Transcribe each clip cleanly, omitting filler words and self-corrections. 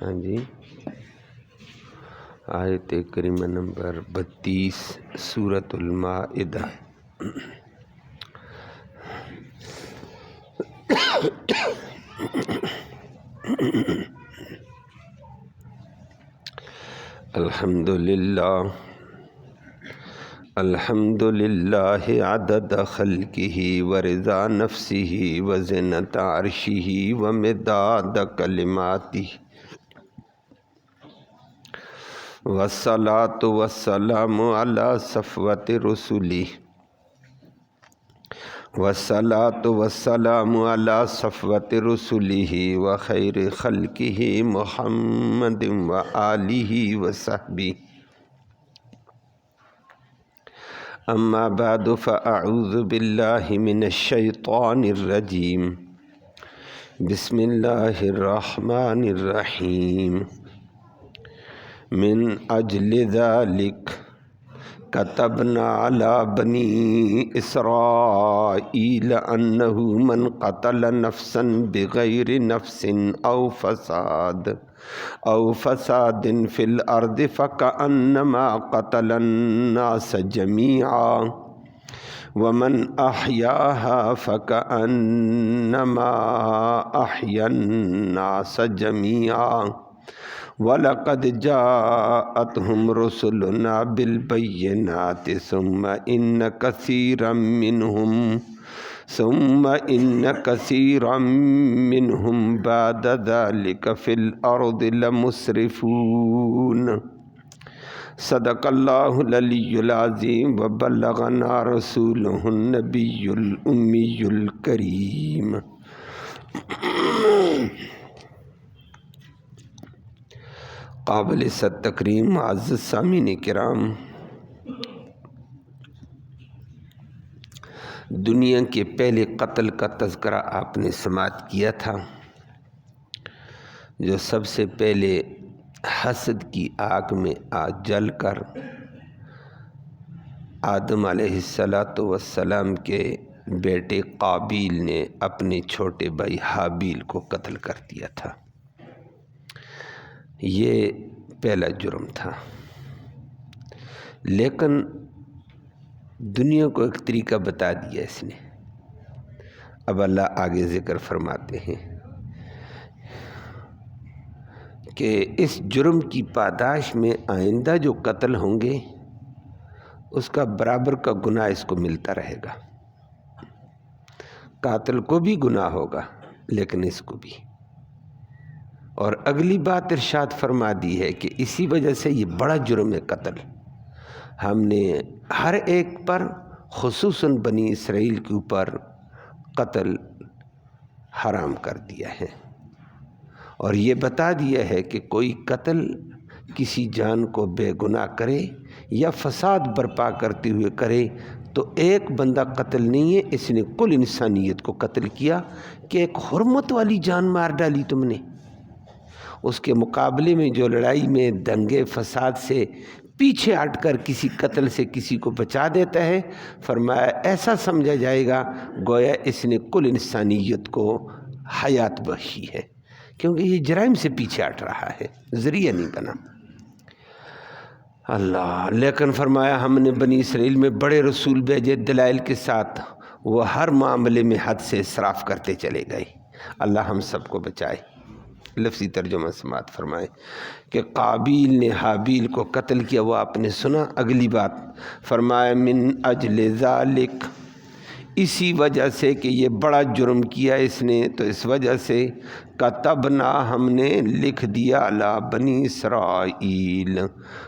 ہاں جی، آیت کریمہ نمبر 32 سورۃ المائدہ۔ الحمد للہ عدد خلقہ ورضا نفسہ وزنۃ عرشہ ومداد کلماتہ، والصلاۃ والسلام علی صفوۃ رسلہ، وخیر خلقہ محمد وآلہ وصحبہ۔ اما بعد فاعوذ باللہ من الشیطان الرجیم، بسم اللہ الرحمن الرحیم۔ من اجل ذلک كتبنا على بني إسرائيل أنه من قتل نفسا بغير نفس أو فساد في الأرض فكأنما قتل الناس جميعا ومن أحياها فكأنما أحيا الناس جميعا وَلَقَدْ جَاءَتْهُمْ رُسُلُنَا بِالْبَيِّنَاتِ ثُمَّ إِنَّ كَثِيرًا مِّنْهُمْ بَعْدَ ذَلِكَ فِي الْأَرْضِ لَمُسْرِفُونَ۔ صدق اللہ العلی العظیم وبلغنا رسولہ النبی الأمی الکریم۔ قابل صد تکریم معزز سامعین کرام، دنیا کے پہلے قتل کا تذکرہ آپ نے سماعت کیا تھا، جو سب سے پہلے حسد کی آگ میں جل کر آدم علیہ السلام کے بیٹے قابیل نے اپنے چھوٹے بھائی حابیل کو قتل کر دیا تھا۔ یہ پہلا جرم تھا، لیکن دنیا کو ایک طریقہ بتا دیا اس نے۔ اب اللہ آگے ذکر فرماتے ہیں کہ اس جرم کی پاداش میں آئندہ جو قتل ہوں گے اس کا برابر کا گناہ اس کو ملتا رہے گا۔ قاتل کو بھی گناہ ہوگا لیکن اس کو بھی۔ اور اگلی بات ارشاد فرما دی ہے کہ اسی وجہ سے یہ بڑا جرم ہے قتل، ہم نے ہر ایک پر خصوصاً بنی اسرائیل کے اوپر قتل حرام کر دیا ہے، اور یہ بتا دیا ہے کہ کوئی قتل کسی جان کو بے گناہ کرے یا فساد برپا کرتے ہوئے کرے تو ایک بندہ قتل نہیں ہے، اس نے کل انسانیت کو قتل کیا کہ ایک حرمت والی جان مار ڈالی تم نے۔ اس کے مقابلے میں جو لڑائی میں دنگے فساد سے پیچھے ہٹ کر کسی قتل سے کسی کو بچا دیتا ہے، فرمایا ایسا سمجھا جائے گا گویا اس نے کل انسانیت کو حیات بخشی ہے، کیونکہ یہ جرائم سے پیچھے ہٹ رہا ہے، ذریعہ نہیں بنا۔ اللہ لیکن فرمایا ہم نے بنی اسرائیل میں بڑے رسول بھیجے دلائل کے ساتھ، وہ ہر معاملے میں حد سے اسراف کرتے چلے گئے۔ اللہ ہم سب کو بچائے۔ لفظی ترجمہ سماعت فرمائے کہ قابیل نے حابیل کو قتل کیا، وہ آپ نے سنا۔ اگلی بات فرمایا من اجل ذالک، اسی وجہ سے کہ یہ بڑا جرم کیا اس نے، تو اس وجہ سے کتبنا ہم نے لکھ دیا علی بنی اسرائیل،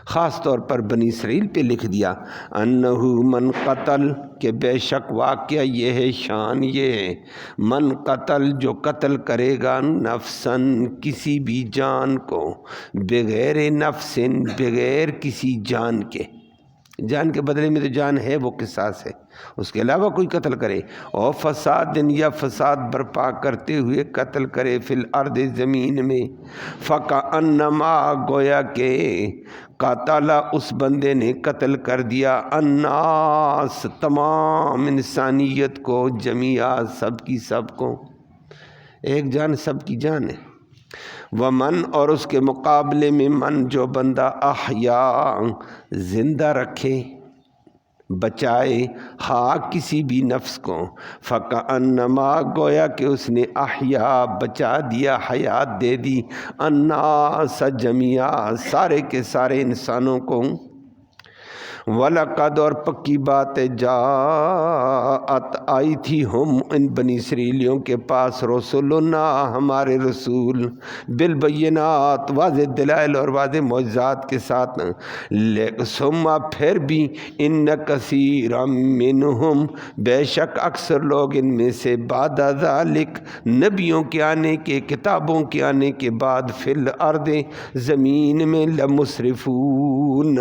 خاص طور پر بنی اسرائیل پہ لکھ دیا، انہو من قتل، کہ بے شک واقعہ یہ ہے، شان یہ ہے، من قتل جو قتل کرے گا، نفسن کسی بھی جان کو، بغیر نفس بغیر کسی جان کے، جان کے بدلے میں تو جان ہے وہ قصاص ہے، اس کے علاوہ کوئی قتل کرے، اور فساد یا فساد برپا کرتے ہوئے قتل کرے، فی الارض زمین میں، فکأنما گویا کہ قاتل اس بندے نے قتل کر دیا، الناس تمام انسانیت کو، جمیعہ سب کی سب کو، ایک جان سب کی جان ہے، ومن اور اس کے مقابلے میں من جو بندہ احیا زندہ رکھے بچائے ہاں کسی بھی نفس کو فکأنما گویا کہ اس نے احیا بچا دیا حیات دے دی الناس جميعا سارے کے سارے انسانوں کو وَلَقَدْ اور پکی بات جاءت آئی تھی ہم ان بنی اسرائیلیوں کے پاس رسولنا ہمارے رسول بالبینات واضح دلائل اور واضح معجزات کے ساتھ ثم پھر بھی ان کثیرا منہم بے شک اکثر لوگ ان میں سے بعد ذالک نبیوں کے آنے کے کتابوں کے آنے کے بعد فی الارض زمین میں لمسرفون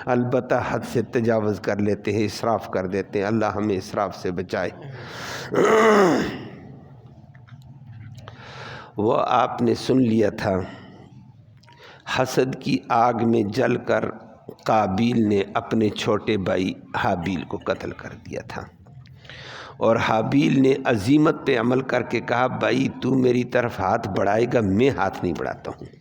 البتہ حد سے تجاوز کر لیتے ہیں اسراف کر دیتے ہیں اللہ ہمیں اسراف سے بچائے وہ آپ نے سن لیا تھا حسد کی آگ میں جل کر قابیل نے اپنے چھوٹے بھائی حابیل کو قتل کر دیا تھا اور حابیل نے عزیمت پہ عمل کر کے کہا بھائی تو میری طرف ہاتھ بڑھائے گا میں ہاتھ نہیں بڑھاتا ہوں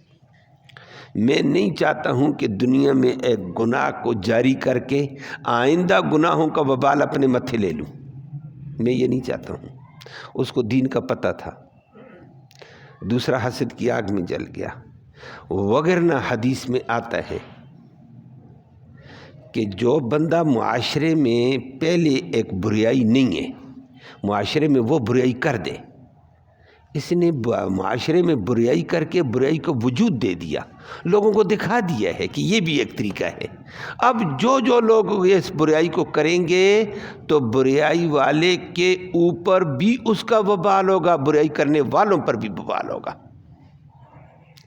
میں نہیں چاہتا ہوں کہ دنیا میں ایک گناہ کو جاری کر کے آئندہ گناہوں کا وبال اپنے متھے لے لوں میں یہ نہیں چاہتا ہوں اس کو دین کا پتہ تھا دوسرا حسد کی آگ میں جل گیا وگرنہ حدیث میں آتا ہے کہ جو بندہ معاشرے میں پہلے ایک بریائی نہیں ہے معاشرے میں وہ بریائی کر دے اس نے معاشرے میں بریائی کر کے برائی کو وجود دے دیا لوگوں کو دکھا دیا ہے کہ یہ بھی ایک طریقہ ہے اب جو لوگ اس برائی کو کریں گے تو برائی والے کے اوپر بھی اس کا وبال ہوگا برائی کرنے والوں پر بھی وبال ہوگا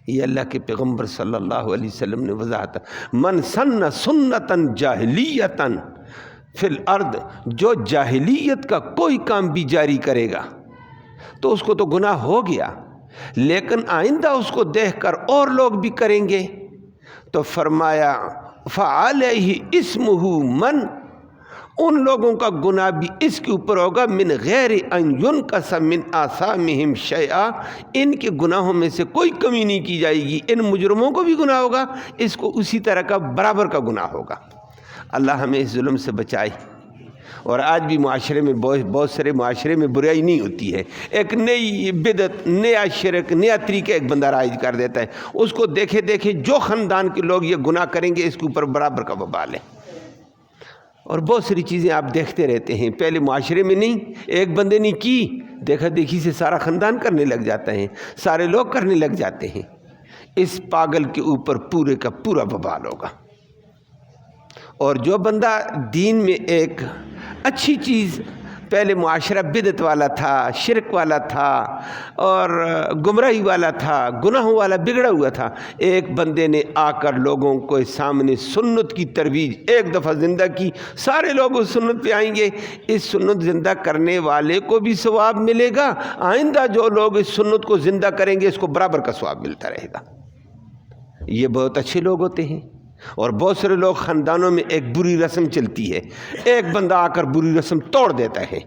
یہ اللہ کے پیغمبر صلی اللہ علیہ وسلم نے وضاحت من سن سنتاً جاہلیتاً فی الارض جو جاہلیت کا کوئی کام بھی جاری کرے گا تو اس کو تو گناہ ہو گیا لیکن آئندہ اس کو دیکھ کر اور لوگ بھی کریں گے تو فرمایا فعلیہ اسمہ من ان لوگوں کا گناہ بھی اس کے اوپر ہوگا من غیر ان ینقص من آثامہم شیئا ان کے گناہوں میں سے کوئی کمی نہیں کی جائے گی ان مجرموں کو بھی گناہ ہوگا اس کو اسی طرح کا برابر کا گناہ ہوگا اللہ ہمیں اس ظلم سے بچائے اور آج بھی معاشرے میں بہت سارے معاشرے میں برائی نہیں ہوتی ہے ایک نئی بدعت نیا شرک نیا طریقہ ایک بندہ رائج کر دیتا ہے اس کو دیکھے دیکھے جو خاندان کے لوگ یہ گناہ کریں گے اس کے اوپر برابر کا وبال ہے اور بہت ساری چیزیں آپ دیکھتے رہتے ہیں پہلے معاشرے میں نہیں ایک بندے نے کی دیکھا دیکھی سے سارا خاندان کرنے لگ جاتا ہے سارے لوگ کرنے لگ جاتے ہیں اس پاگل کے اوپر پورے کا پورا وبال ہوگا اور جو بندہ دین میں ایک اچھی چیز پہلے معاشرہ بدعت والا تھا شرک والا تھا اور گمراہی والا تھا گناہوں والا بگڑا ہوا تھا ایک بندے نے آ کر لوگوں کو سامنے سنت کی ترویج ایک دفعہ زندہ کی سارے لوگ اس سنت پہ آئیں گے اس سنت زندہ کرنے والے کو بھی ثواب ملے گا آئندہ جو لوگ اس سنت کو زندہ کریں گے اس کو برابر کا ثواب ملتا رہے گا یہ بہت اچھے لوگ ہوتے ہیں اور بہت سارے لوگ خاندانوں میں ایک بری رسم چلتی ہے ایک بندہ آ کر بری رسم توڑ دیتا ہے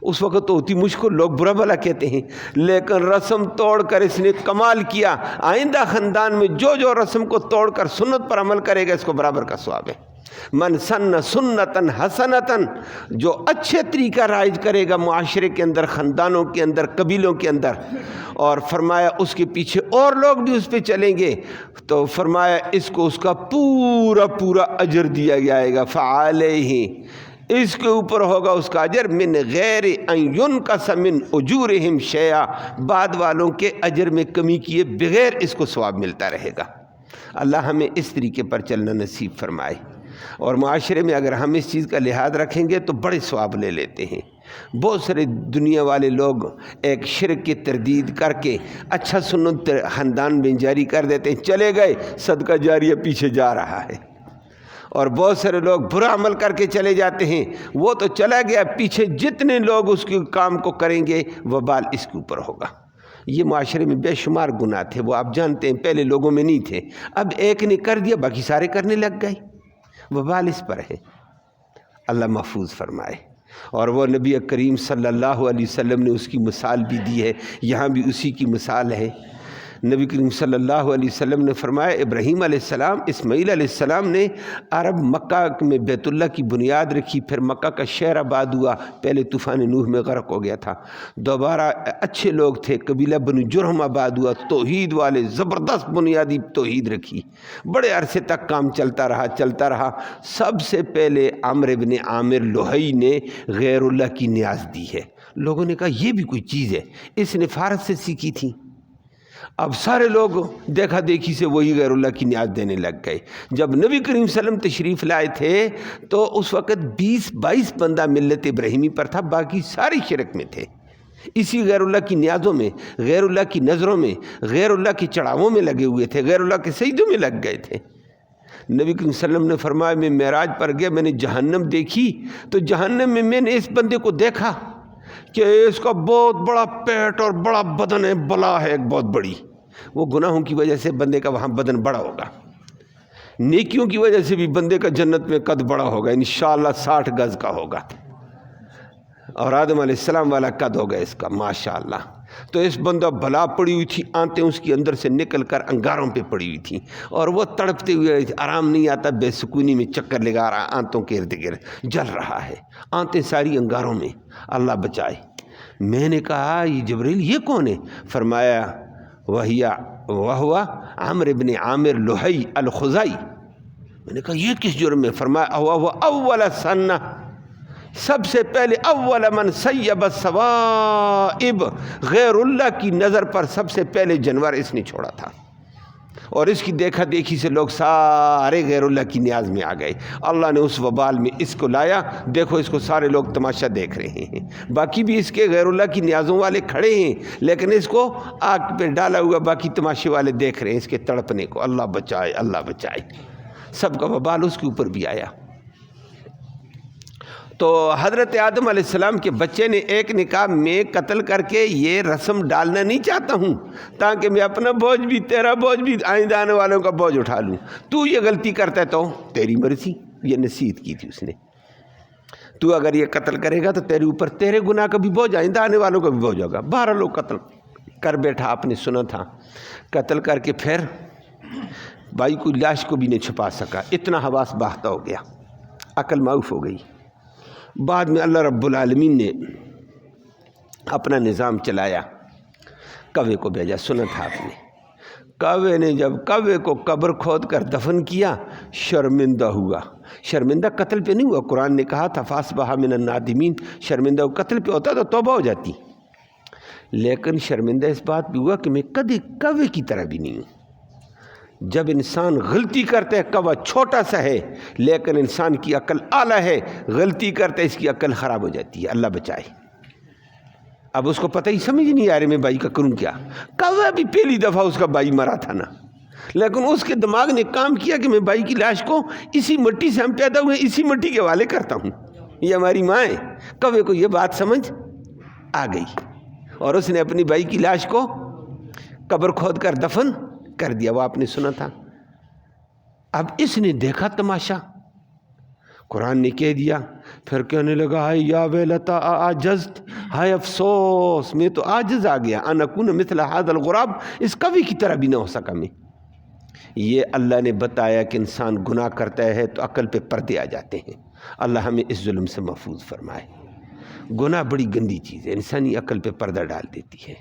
اس وقت تو ہوتی مشکل لوگ برا بھلا کہتے ہیں لیکن رسم توڑ کر اس نے کمال کیا آئندہ خاندان میں جو رسم کو توڑ کر سنت پر عمل کرے گا اس کو برابر کا ثواب ہے من سن سنتاً حسنتاً جو اچھے طریقہ رائج کرے گا معاشرے کے اندر خاندانوں کے اندر قبیلوں کے اندر اور فرمایا اس کے پیچھے اور لوگ بھی اس پہ چلیں گے تو فرمایا اس کو اس کا پورا اجر دیا جائے گا فعلیہ اس کے اوپر ہوگا اس کا اجر من غیر ان ینقص من اجورہم شیئا بعد والوں کے اجر میں کمی کیے بغیر اس کو ثواب ملتا رہے گا اللہ ہمیں اس طریقے پر چلنا نصیب فرمائے اور معاشرے میں اگر ہم اس چیز کا لحاظ رکھیں گے تو بڑے ثواب لے لیتے ہیں بہت سارے دنیا والے لوگ ایک شرک کی تردید کر کے اچھا سنت خاندان میں جاری کر دیتے ہیں چلے گئے صدقہ جاریہ پیچھے جا رہا ہے اور بہت سارے لوگ برا عمل کر کے چلے جاتے ہیں وہ تو چلا گیا پیچھے جتنے لوگ اس کے کام کو کریں گے وبال اس کے اوپر ہوگا یہ معاشرے میں بے شمار گناہ تھے وہ آپ جانتے ہیں پہلے لوگوں میں نہیں تھے اب ایک نے کر دیا باقی سارے کرنے لگ گئے وبال اس پر ہے اللہ محفوظ فرمائے اور وہ نبی کریم صلی اللہ علیہ وسلم نے اس کی مثال بھی دی ہے یہاں بھی اسی کی مثال ہے نبی کریم صلی اللہ علیہ وسلم نے فرمایا ابراہیم علیہ السلام، اسماعیل علیہ السلام نے عرب مکہ میں بیت اللہ کی بنیاد رکھی، پھر مکہ کا شہر آباد ہوا، پہلے طوفان نوح میں غرق ہو گیا تھا، دوبارہ اچھے لوگ تھے، قبیلہ بنو جرہم آباد ہوا، توحید والے زبردست بنیادی توحید رکھی، بڑے عرصے تک کام چلتا رہا۔ سب سے پہلے عمرو بن عامر لوہی نے غیر اللہ کی نیاز دی ہے۔ لوگوں نے کہا یہ بھی کوئی چیز ہے، اس نے فارس سے سیکھی تھی۔ اب سارے لوگ دیکھا دیکھی سے وہی غیر اللہ کی نیاز دینے لگ گئے۔ جب نبی کریم صلی اللہ علیہ وسلم تشریف لائے تھے تو اس وقت 20-22 بندہ ملت ابراہیمی پر تھا، باقی ساری شرک میں تھے، اسی غیر اللہ کی نیازوں میں، غیر اللہ کی نظروں میں، غیر اللہ کی چڑھاووں میں لگے ہوئے تھے، غیر اللہ کے سجدوں میں لگ گئے تھے۔ نبی کریم صلی اللہ علیہ وسلم نے فرمایا میں معراج پر گیا، میں نے جہنم دیکھی تو جہنم میں نے اس بندے کو دیکھا کہ اس کا بہت بڑا پیٹ اور بڑا بدن ہے، بلا ہے ایک بہت بڑی۔ وہ گناہوں کی وجہ سے بندے کا وہاں بدن بڑا ہوگا، نیکیوں کی وجہ سے بھی بندے کا جنت میں قد بڑا ہوگا، انشاءاللہ 60 گز کا ہوگا، اور آدم علیہ السلام والا قد ہوگا اس کا ماشاءاللہ۔ تو اس بندہ بلا پڑی ہوئی تھی، آنتیں اس کی اندر سے نکل کر انگاروں پہ پڑی ہوئی تھیں، اور وہ تڑپتے ہوئے آرام نہیں آتا، بے سکونی میں چکر لگا رہا، آنتوں کے ارد گرد جل رہا ہے، آنتیں ساری انگاروں میں، اللہ بچائے۔ میں نے کہا یہ جبریل یہ کون ہے؟ فرمایا وہو عمرو بن عامر لوہی الخزائی۔ میں نے کہا یہ کس جرم میں؟ فرمایا وہ اول سنہ، سب سے پہلے اول من سیب السوائب، غیر اللہ کی نظر پر سب سے پہلے جانور اس نے چھوڑا تھا، اور اس کی دیکھا دیکھی سے لوگ سارے غیر اللہ کی نیاز میں آ گئے۔ اللہ نے اس وبال میں اس کو لایا، دیکھو اس کو سارے لوگ تماشا دیکھ رہے ہیں، باقی بھی اس کے غیر اللہ کی نیازوں والے کھڑے ہیں، لیکن اس کو آگ پہ ڈالا ہوا باقی تماشے والے دیکھ رہے ہیں اس کے تڑپنے کو۔ اللہ بچائے، اللہ بچائے، سب کا وبال اس کے اوپر بھی آیا۔ تو حضرت آدم علیہ السلام کے بچے نے ایک نے کہا میں قتل کر کے یہ رسم ڈالنا نہیں چاہتا ہوں تاکہ میں اپنا بوجھ بھی، تیرا بوجھ بھی، آئندہ آنے والوں کا بوجھ اٹھا لوں، تو یہ غلطی کرتا ہے تو تیری مرضی۔ یہ نصیحت کی تھی اس نے، تو اگر یہ قتل کرے گا تو تیرے اوپر تیرے گناہ کا بھی بوجھ، آئندہ آنے والوں کا بھی بوجھ ہوگا۔ 12 لوگ قتل کر بیٹھا، آپ نے سنا تھا، قتل کر کے پھر بھائی کو لاش کو بھی نہیں چھپا سکا، اتنا حواس باختہ ہو گیا، عقل معاف ہو گئی۔ بعد میں اللہ رب العالمین نے اپنا نظام چلایا، کوے کو بھیجا، سنا تھا آپ نے۔ کوے نے جب کوے کو قبر کھود کر دفن کیا، شرمندہ ہوا۔ شرمندہ قتل پہ نہیں ہوا، قرآن نے کہا تھا فاصبح من النادمین، شرمندہ قتل پہ ہوتا تو توبہ ہو جاتی، لیکن شرمندہ اس بات بھی ہوا کہ میں کبھی کوے کی طرح بھی نہیں ہوں۔ جب انسان غلطی کرتا ہے، کوا چھوٹا سا ہے لیکن انسان کی عقل اعلیٰ ہے، غلطی کرتا ہے اس کی عقل خراب ہو جاتی ہے، اللہ بچائے۔ اب اس کو پتہ ہی سمجھ نہیں آ رہے میں بھائی کا کروں کیا۔ کوا بھی پہلی دفعہ اس کا بھائی مرا تھا نا، لیکن اس کے دماغ نے کام کیا کہ میں بھائی کی لاش کو اسی مٹی سے ہم پیدا ہوئے، اسی مٹی کے حوالے کرتا ہوں، یہ ہماری ماں ہے۔ کوے کو یہ بات سمجھ آ گئی اور اس نے اپنی بھائی کی لاش کو قبر کھود کر دفن کر دیا، وہ آپ نے سنا تھا۔ اب اس نے دیکھا تماشا، قرآن نے کہہ دیا، پھر کہنے لگا ہائے یا ویلتا عاجزت، ہائے افسوس میں تو عاجز آ گیا، ان اکون مثل ھذا الغراب، اس کوے کی طرح بھی نہ ہو سکا میں۔ یہ اللہ نے بتایا کہ انسان گناہ کرتا ہے تو عقل پہ پردے آ جاتے ہیں، اللہ ہمیں اس ظلم سے محفوظ فرمائے۔ گناہ بڑی گندی چیز ہے، انسانی عقل پہ پردہ ڈال دیتی ہے،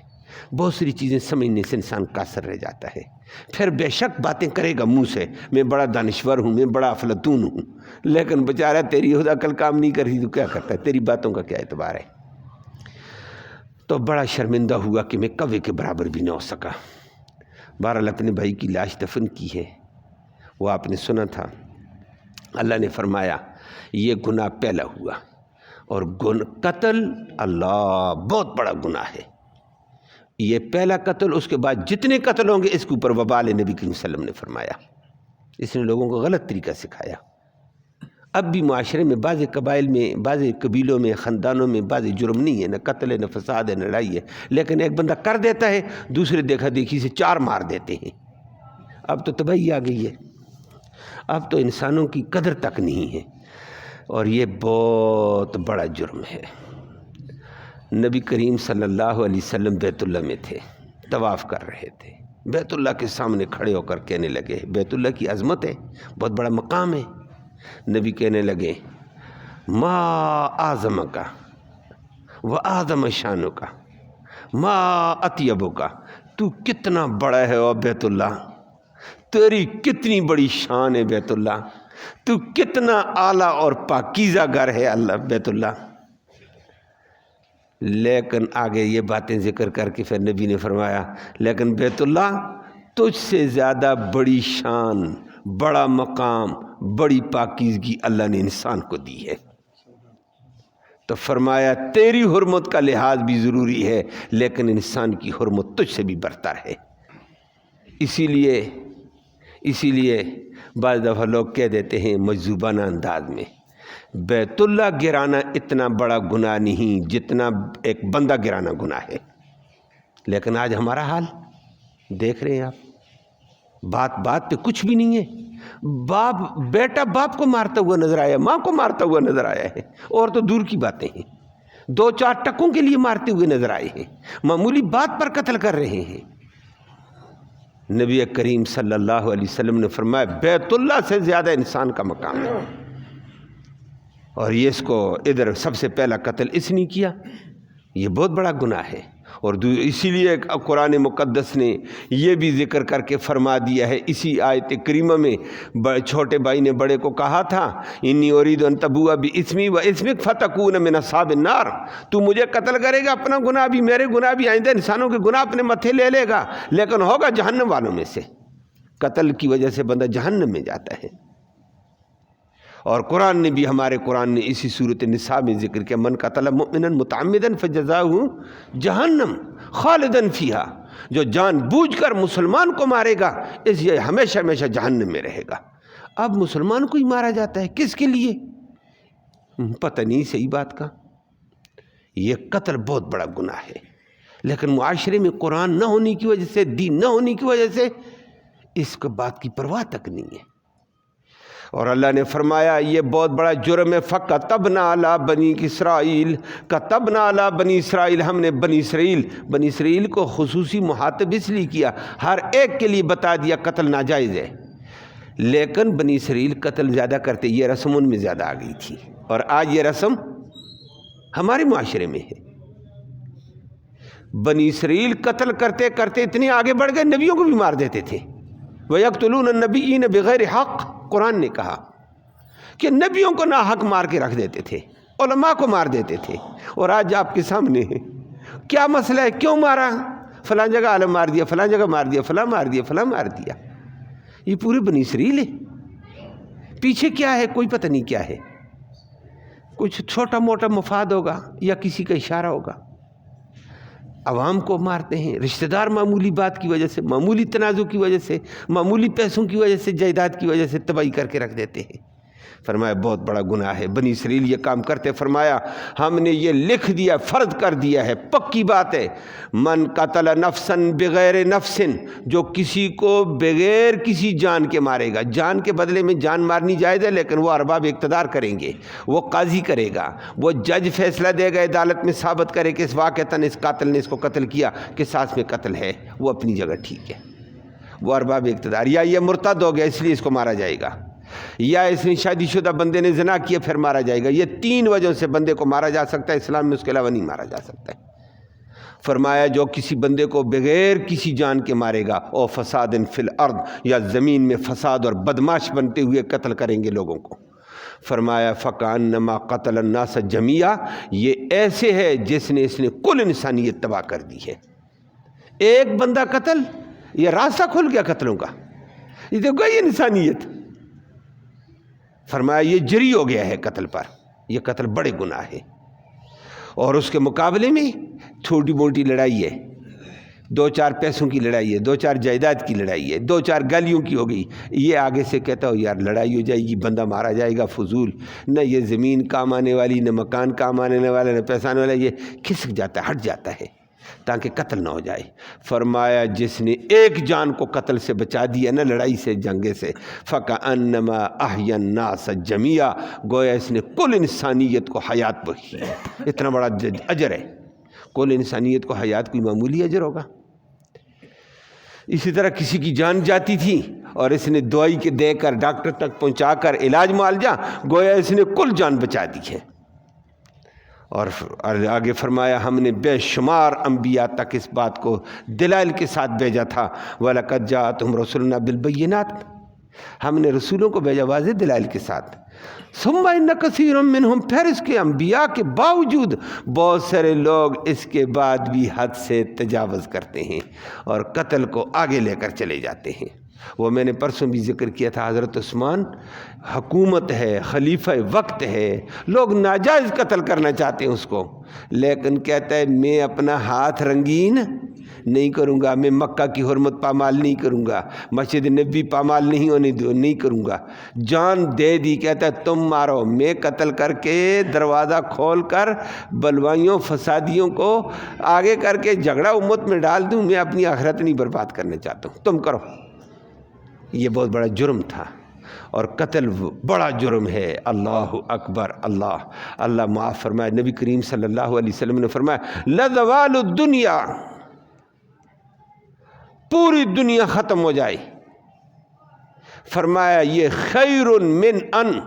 بہت ساری چیزیں سمجھنے سے انسان قاصر رہ جاتا ہے، پھر بے شک باتیں کرے گا منہ سے، میں بڑا دانشور ہوں، میں بڑا افلاطون ہوں، لیکن بیچارہ تیری خود عقل کام نہیں کرتی تو کیا کرتا ہے، تیری باتوں کا کیا اعتبار ہے۔ تو بڑا شرمندہ ہوا کہ میں کوے کے برابر بھی نہ ہو سکا۔ بہرحال اپنے بھائی کی لاش دفن کی ہے، وہ آپ نے سنا تھا، اللہ نے فرمایا یہ گناہ پہلا ہوا، اور قتل اللہ بہت بڑا گناہ ہے، یہ پہلا قتل، اس کے بعد جتنے قتل ہوں گے اس کے اوپر وبال ہے، نبی کریم صلی اللہ علیہ وسلم نے فرمایا۔ اس نے لوگوں کو غلط طریقہ سکھایا۔ اب بھی معاشرے میں بعض قبائل میں، بعض قبیلوں میں، خاندانوں میں بعض جرم نہیں ہے، نہ قتل ہے، نہ فساد ہے، نہ لڑائی ہے، لیکن ایک بندہ کر دیتا ہے، دوسرے دیکھا دیکھی سے 4 مار دیتے ہیں۔ اب تو تباہی آ گئی ہے، اب تو انسانوں کی قدر تک نہیں ہے، اور یہ بہت بڑا جرم ہے۔ نبی کریم صلی اللہ علیہ وسلم بیت اللہ میں تھے، طواف کر رہے تھے، بیت اللہ کے سامنے کھڑے ہو کر کہنے لگے، بیت اللہ کی عظمت ہے، بہت بڑا مقام ہے. نبی کہنے لگے ما اعظم کا و اعظم شانو کا ما اطیبو کا، تو کتنا بڑا ہے او بیت اللہ، تیری کتنی بڑی شان ہے بیت اللہ، تو کتنا اعلیٰ اور پاکیزہ گھر ہے اللہ بیت اللہ. لیکن آگے یہ باتیں ذکر کر کے پھر نبی نے فرمایا لیکن بیت اللہ تجھ سے زیادہ بڑی شان، بڑا مقام، بڑی پاکیزگی اللہ نے انسان کو دی ہے. تو فرمایا تیری حرمت کا لحاظ بھی ضروری ہے لیکن انسان کی حرمت تجھ سے بھی برتر ہے. اسی لیے بعض دفعہ لوگ کہہ دیتے ہیں مجذوبانہ انداز میں بیت اللہ گرانا اتنا بڑا گناہ نہیں جتنا ایک بندہ گرانا گناہ ہے. لیکن آج ہمارا حال دیکھ رہے ہیں آپ، بات بات پہ کچھ بھی نہیں ہے. بیٹا باپ کو مارتا ہوا نظر آیا، ماں کو مارتا ہوا نظر آیا ہے، اور تو دور کی باتیں ہیں 2-4 ٹکوں کے لیے مارتے ہوئے نظر آئے ہیں، معمولی بات پر قتل کر رہے ہیں. نبی کریم صلی اللہ علیہ وسلم نے فرمایا بیت اللہ سے زیادہ انسان کا مقام ہے. اور یہ اس کو ادھر سب سے پہلا قتل اس نے کیا، یہ بہت بڑا گناہ ہے. اور اسی لیے قرآن مقدس نے یہ بھی ذکر کر کے فرما دیا ہے اسی آیت کریمہ میں، چھوٹے بھائی نے بڑے کو کہا تھا انی ارید ان تبوء باسمی واسمک فتکون من اصحاب النار، تو مجھے قتل کرے گا، اپنا گناہ بھی میرے گناہ بھی، آئندہ انسانوں کے گناہ اپنے متھے لے لے گا لیکن ہوگا جہنم والوں میں سے. قتل کی وجہ سے بندہ جہنم میں جاتا ہے. اور قرآن نے بھی، ہمارے قرآن نے اسی صورت نساء میں ذکر کیا من قتل مؤمنا متعمدا فجزاؤہ جہنم خالدا فیہا، جو جان بوجھ کر مسلمان کو مارے گا اس یہ ہمیشہ ہمیشہ جہنم میں رہے گا. اب مسلمان کو ہی مارا جاتا ہے، کس کے لیے؟ پتہ نہیں صحیح بات کا. یہ قتل بہت بڑا گناہ ہے لیکن معاشرے میں قرآن نہ ہونے کی وجہ سے، دین نہ ہونے کی وجہ سے اس کو بات کی پرواہ تک نہیں ہے. اور اللہ نے فرمایا یہ بہت بڑا جرم ہے. فَكَتَبْنَا عَلَىٰ بَنِي إِسْرَائِيلَ، كَتَبْنَا عَلَىٰ بَنِي إِسْرَائِيل، ہم نے بنی اسرائیل کو خصوصی مخاطب اس لیے کیا، ہر ایک کے لیے بتا دیا قتل ناجائز ہے. لیکن بنی اسرائیل قتل زیادہ کرتے، یہ رسم ان میں زیادہ آ گئی تھی، اور آج یہ رسم ہمارے معاشرے میں ہے. بنی اسرائیل قتل کرتے کرتے اتنے آگے بڑھ گئے نبیوں کو بھی مار دیتے تھے. وَيَقْتُلُونَ النَّبِيِّينَ بِغَيْرِ حَقٍّ، قرآن نے کہا کہ نبیوں کو ناحق مار کے رکھ دیتے تھے، علماء کو مار دیتے تھے. اور آج آپ کے سامنے ہے کیا مسئلہ ہے، کیوں مارا؟ فلاں جگہ عالم مار دیا، فلاں جگہ مار دیا، فلاں مار دیا، فلاں مار دیا. یہ پوری بنی اسرائیل ہے. پیچھے کیا ہے کوئی پتہ نہیں کیا ہے، کچھ چھوٹا موٹا مفاد ہوگا یا کسی کا اشارہ ہوگا. عوام کو مارتے ہیں، رشتہ دار معمولی بات کی وجہ سے، معمولی تنازع کی وجہ سے، معمولی پیسوں کی وجہ سے، جائیداد کی وجہ سے تباہی کر کے رکھ دیتے ہیں. فرمایا بہت بڑا گناہ ہے. بنی اسرائیل یہ کام کرتے، فرمایا ہم نے یہ لکھ دیا، فرض کر دیا ہے، پکی بات ہے. من قتل نفسا بغیر نفس، جو کسی کو بغیر کسی جان کے مارے گا، جان کے بدلے میں جان مارنی جائز ہے لیکن وہ ارباب اقتدار کریں گے، وہ قاضی کرے گا، وہ جج فیصلہ دے گا، عدالت میں ثابت کرے کہ اس واقعتاً اس قاتل نے اس کو قتل کیا، قصاص میں قتل ہے، وہ اپنی جگہ ٹھیک ہے، وہ ارباب اقتدار. یا یہ مرتد ہو گیا اس لیے اس کو مارا جائے گا، یا اس نے شادی شدہ بندے نے زنا کیا پھر مارا جائے گا. یہ 3 وجہوں سے بندے کو مارا جا سکتا ہے، اسلام میں اس کے علاوہ نہیں مارا جا سکتا ہے. فرمایا جو کسی بندے کو بغیر کسی جان کے مارے گا، او فساد فی الارض، یا زمین میں فساد اور بدماش بنتے ہوئے قتل کریں گے لوگوں کو. فرمایا فکانما قتل الناس جميعا، یہ ایسے ہے جس نے اس نے کل انسانیت تباہ کر دی ہے. ایک بندہ قتل، یہ راستہ کھل گیا قتلوں کا، یہ تو گئی انسانیت. فرمایا یہ جری ہو گیا ہے قتل پر، یہ قتل بڑے گناہ ہے. اور اس کے مقابلے میں چھوٹی موٹی لڑائی ہے، 2-4 پیسوں کی لڑائی ہے، 2-4 جائیداد کی لڑائی ہے، 2-4 گالیوں کی ہو گئی. یہ آگے سے کہتا ہو یار لڑائی ہو جائے گی، بندہ مارا جائے گا، فضول، نہ یہ زمین کام آنے والی، نہ مکان کام آنے والا، نہ پیسہ آنے والا، یہ کھسک جاتا ہے، ہٹ جاتا ہے تاکہ قتل نہ ہو جائے. فرمایا جس نے ایک جان کو قتل سے بچا دیا نہ، لڑائی سے، جنگے سے، فَكَأَنَّمَا أَحْيَا النَّاسَ جَمِيعًا، گویا اس نے کل انسانیت کو حیات بخشی. اتنا بڑا اجر ہے. کل انسانیت کو حیات کوئی معمولی اجر ہوگا؟ اسی طرح کسی کی جان جاتی تھی اور اس نے دوائی کے دے کر ڈاکٹر تک پہنچا کر علاج معالجہ، گویا اس نے کل جان بچا دی ہے۔ اور آگے فرمایا ہم نے بے شمار انبیاء تک اس بات کو دلائل کے ساتھ بھیجا تھا، وَلَقَدْ جَاءَتْهُمْ رُسُلُنَا بِالْبَيِّنَاتِ، ہم نے رسولوں کو بھیجا واضح دلائل کے ساتھ۔ ثُمَّ إِنَّ كَثِيرًا مِّنْهُمْ، پھر اس کے انبیاء کے باوجود بہت سارے لوگ اس کے بعد بھی حد سے تجاوز کرتے ہیں اور قتل کو آگے لے کر چلے جاتے ہیں۔ وہ میں نے پرسوں بھی ذکر کیا تھا، حضرت عثمان حکومت ہے، خلیفہ وقت ہے، لوگ ناجائز قتل کرنا چاہتے ہیں اس کو، لیکن کہتا ہے میں اپنا ہاتھ رنگین نہیں کروں گا، میں مکہ کی حرمت پامال نہیں کروں گا، مسجد نبی پامال نہیں کروں گا، جان دے دی، کہتا ہے تم مارو، میں قتل کر کے دروازہ کھول کر بلوائیوں فسادیوں کو آگے کر کے جھگڑا امت میں ڈال دوں، میں اپنی آخرت نہیں برباد کرنا چاہتا ہوں، تم کرو۔ یہ بہت بڑا جرم تھا اور قتل بڑا جرم ہے۔ اللہ اکبر، اللہ معاف فرمائے۔ نبی کریم صلی اللہ علیہ وسلم نے فرمایا لَزَوَالُ الدُّنْيَا، پوری دنیا ختم ہو جائے، فرمایا یہ خیر من ان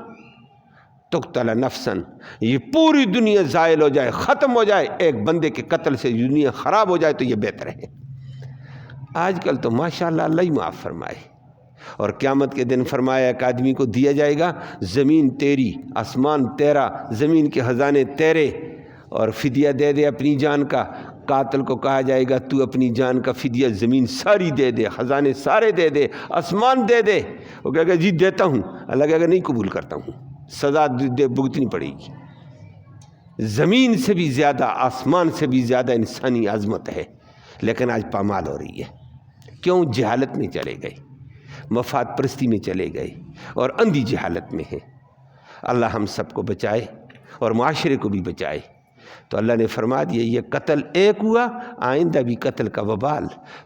تقتل نفسا، یہ پوری دنیا زائل ہو جائے، ختم ہو جائے، ایک بندے کے قتل سے دنیا خراب ہو جائے تو یہ بہتر ہے۔ آج کل تو ماشاءاللہ اللہ ہی معاف فرمائے۔ اور قیامت کے دن فرمایا ایک آدمی کو دیا جائے گا زمین تیری، آسمان تیرا، زمین کے خزانے تیرے، اور فدیہ دے دے اپنی جان کا۔ قاتل کو کہا جائے گا تو اپنی جان کا فدیہ زمین ساری دے دے، خزانے سارے دے دے، آسمان دے دے۔ وہ کہے گا جی دیتا ہوں، اللہ کہے گا نہیں قبول کرتا ہوں، سزا بھگتنی پڑے گی۔ زمین سے بھی زیادہ، آسمان سے بھی زیادہ انسانی عظمت ہے، لیکن آج پامال ہو رہی ہے۔ کیوں؟ جہالت میں چلے گئے، مفاد پرستی میں چلے گئے اور اندھی جہالت میں ہے۔ اللہ ہم سب کو بچائے اور معاشرے کو بھی بچائے۔ تو اللہ نے فرما دیا یہ قتل ایک ہوا، آئندہ بھی قتل کا وبال،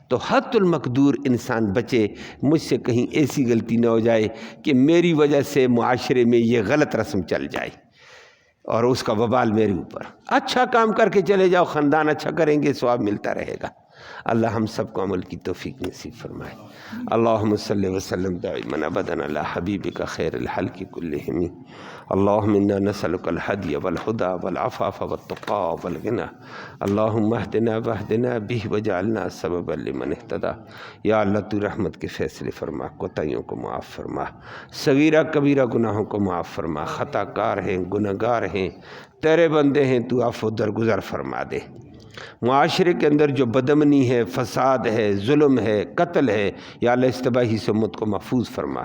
تو حد المقدور انسان بچے، مجھ سے کہیں ایسی غلطی نہ ہو جائے کہ میری وجہ سے معاشرے میں یہ غلط رسم چل جائے اور اس کا وبال میرے اوپر۔ اچھا کام کر کے چلے جاؤ، خاندان اچھا کریں گے، ثواب ملتا رہے گا۔ اللہ ہم سب کو عمل کی توفیق نصیب فرمائے۔ اللہم صلی وسلم دائما ابدا علی حبیبک خیر الخلق کلہم۔ اللہم انا نسألک الہدی والہدی والعفاف والتقی والغنی۔ اللہم اہدنا واہدنا بہ وجعلنا سببا لمن اہتدی۔ یا اللہ تو رحمت کے فیصلے فرما، کوتاہیوں کو معاف فرما، صغیرہ کبیرہ گناہوں کو معاف فرما۔ خطا کار ہیں، گنہگار ہیں، تیرے بندے ہیں، تو عفو درگزر فرما دے۔ معاشرے کے اندر جو بدامنی ہے، فساد ہے، ظلم ہے، قتل ہے، یا اللہ اس تباہی سے امت کو محفوظ فرما،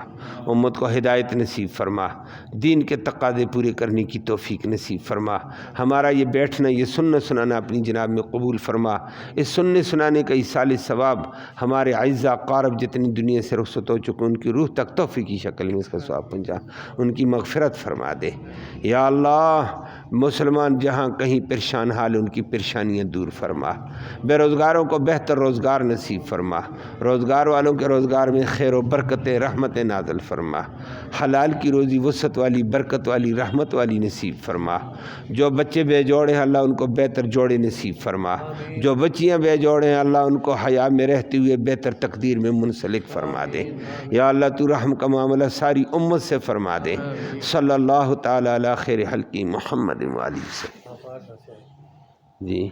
امت کو ہدایت نصیب فرما، دین کے تقاضے پورے کرنے کی توفیق نصیب فرما۔ ہمارا یہ بیٹھنا، یہ سننا سنانا اپنی جناب میں قبول فرما۔ اس سننے سنانے کا ایصال ثواب ہمارے اعزاء قارب جتنی دنیا سے رخصت ہو چکے ان کی روح تک توفیق کی شکل میں اس کا ثواب پہنچا، ان کی مغفرت فرما دے۔ یا اللہ مسلمان جہاں کہیں پریشان حال ان کی پریشانیاں دور فرما، بے روزگاروں کو بہتر روزگار نصیب فرما، روزگار والوں کے روزگار میں خیر و برکت رحمت نازل فرما، حلال کی روزی وسعت والی برکت والی رحمت والی نصیب فرما۔ جو بچے بے جوڑے ہیں اللہ ان کو بہتر جوڑے نصیب فرما، جو بچیاں بے جوڑے ہیں اللہ ان کو حیا میں رہتے ہوئے بہتر تقدیر میں منسلک فرما دے۔ یا اللہ تو رحم کا معاملہ ساری امت سے فرما دے۔ صلی اللہ تعالی علی خیر خلقی محمد و آلہ وسلم۔ جی